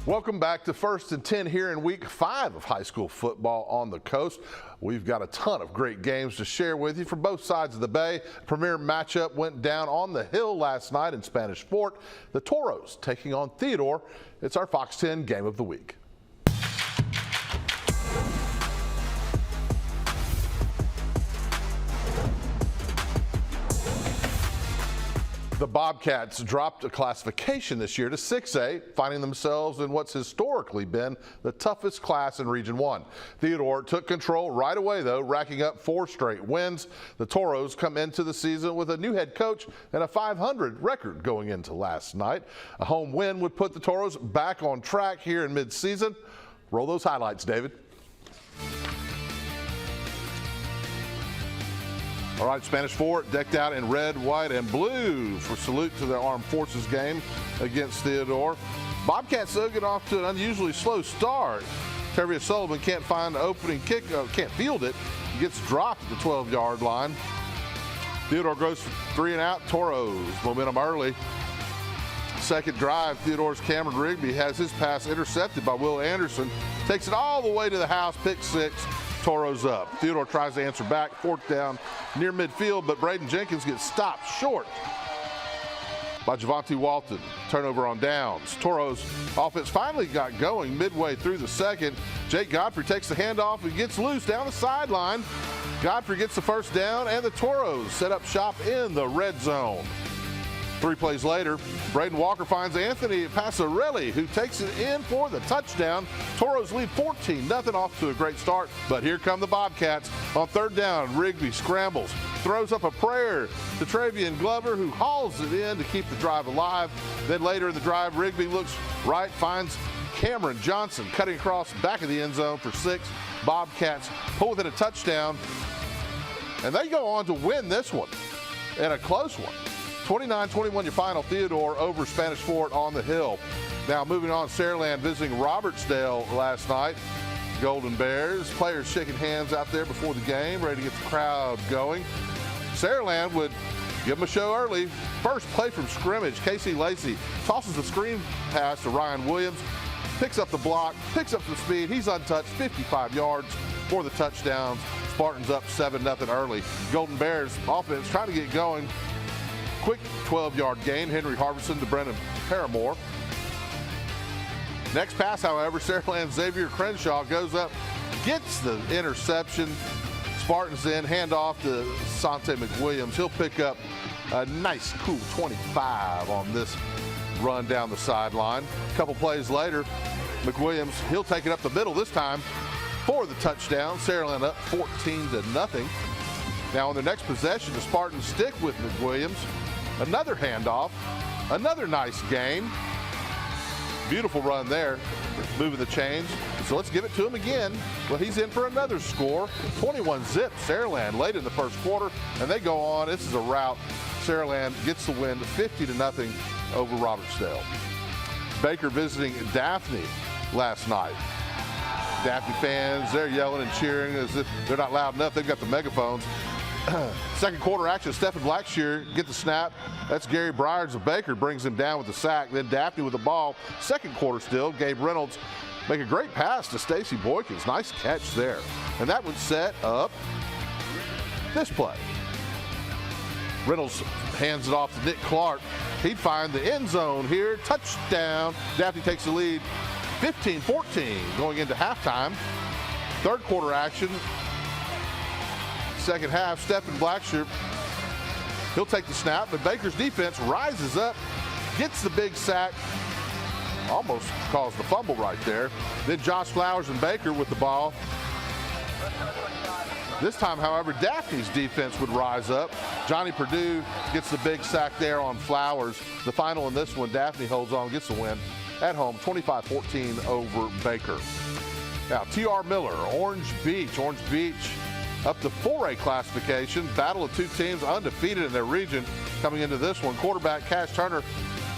Welcome back to First and 10 here in week 5 of high school football on the coast. We've got a ton of great games to share with you from both sides of the bay. Premier matchup went down on the Hill last night in Spanish Fort. The Toros taking on Theodore. It's our Fox 10 game of the week. The Bobcats dropped a classification this year to 6A, finding themselves in what's historically been the toughest class in Region 1. Theodore took control right away, though, racking up 4 straight wins. The Toros come into the season with a new head coach and a .500 record going into last night. A home win would put the Toros back on track here in mid-season. Roll those highlights, David. All right, Spanish Fort decked out in red, white, and blue for salute to their Armed Forces game against Theodore. Bobcats though get off to an unusually slow start. Terry Sullivan can't find the opening kick, can't field it. He gets dropped at the 12-yard line. Theodore goes for 3 and out. Toros momentum early. Second drive, Theodore's Cameron Rigby has his pass intercepted by Will Anderson. Takes it all the way to the house, pick 6. Toros up. Theodore tries to answer back, 4th down near midfield, but Braden Jenkins gets stopped short by Javante Walton. Turnover on downs. Toros offense finally got going midway through the second. Jake Godfrey takes the handoff and gets loose down the sideline. Godfrey gets the first down, and the Toros set up shop in the red zone. 3 plays later, Braden Walker finds Anthony Passarelli, who takes it in for the touchdown. Toros lead 14-0, off to a great start, but here come the Bobcats. On 3rd down, Rigby scrambles, throws up a prayer to Travian Glover, who hauls it in to keep the drive alive. Then later in the drive, Rigby looks right, finds Cameron Johnson cutting across back of the end zone for 6. Bobcats pull within a touchdown, and they go on to win this one, and a close one. 29-21 your final. Theodore over Spanish Fort on the Hill. Now moving on, Saraland visiting Robertsdale last night. Golden Bears, players shaking hands out there before the game, ready to get the crowd going. Saraland would give them a show early. First play from scrimmage, Casey Lacey tosses the screen pass to Ryan Williams, picks up the block, picks up some speed. He's untouched, 55 yards for the touchdowns. Spartans up 7-0 early. Golden Bears offense trying to get going. Quick 12-yard gain, Henry Harbison to Brennan Paramore. Next pass, however, Saraland Xavier Crenshaw goes up, gets the interception. Spartans in, handoff to Sante McWilliams. He'll pick up a nice, cool 25 on this run down the sideline. A couple plays later, McWilliams, he'll take it up the middle this time for the touchdown. Saraland up 14-0. Now on the next possession, the Spartans stick with McWilliams. Another handoff, another nice gain. Beautiful run there, moving the chains. So let's give it to him again. Well, he's in for another score. 21-0 Saraland late in the first quarter, and they go on. This is a rout. Saraland gets the win, 50-0 over Robertsdale. Baker visiting Daphne last night. Daphne fans, they're yelling and cheering as if they're not loud enough. They've got the megaphones. Second quarter action, Stephen Blackshear get the snap. That's Gary Bryars of Baker, brings him down with the sack. Then Daphne with the ball. Second quarter still, Gabe Reynolds make a great pass to Stacy Boykins. Nice catch there. And that would set up this play. Reynolds hands it off to Nick Clark. He'd find the end zone here. Touchdown. Daphne takes the lead 15-14 going into halftime. Third quarter action. Second half, Stephen Blackshear, he'll take the snap, but Baker's defense rises up, gets the big sack, almost caused the fumble right there. Then Josh Flowers and Baker with the ball. This time, however, Daphne's defense would rise up. Johnny Purdue gets the big sack there on Flowers. The final in this one, Daphne holds on, gets the win at home, 25-14 over Baker. Now, T.R. Miller, Orange Beach up to 4A classification. Battle of 2 teams undefeated in their region coming into this one. Quarterback Cash Turner,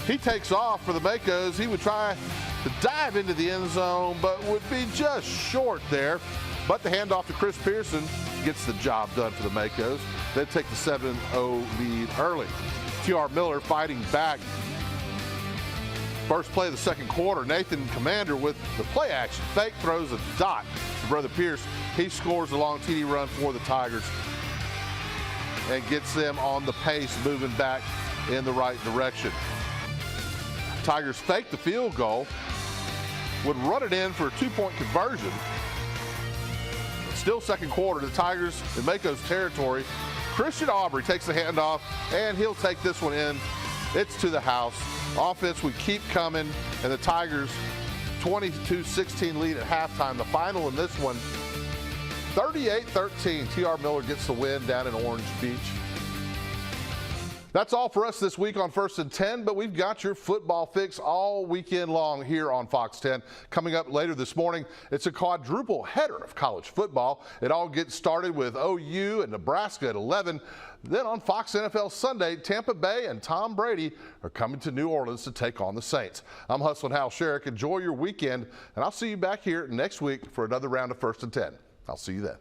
he takes off for the Makos. He would try to dive into the end zone, but would be just short there. But the handoff to Chris Pearson gets the job done for the Makos. They take the 7-0 lead early. T.R. Miller fighting back First play of the second quarter, Nathan Commander with the play action. Fake throws a dot to Brother Pierce. He scores a long TD run for the Tigers and gets them on the pace, moving back in the right direction. Tigers fake the field goal, would run it in for a two-point conversion. Still second quarter, the Tigers in Mako's territory. Christian Aubrey takes the handoff, and he'll take this one in. It's to the house. Offense would keep coming, and the Tigers 22-16 lead at halftime. The final in this one, 38-13. T.R. Miller gets the win down in Orange Beach. That's all for us this week on First and 10, but we've got your football fix all weekend long here on Fox 10. Coming up later this morning, it's a quadruple header of college football. It all gets started with OU and Nebraska at 11. Then on Fox NFL Sunday, Tampa Bay and Tom Brady are coming to New Orleans to take on the Saints. I'm Hustling Hal Sherrick. Enjoy your weekend, and I'll see you back here next week for another round of First and 10. I'll see you then.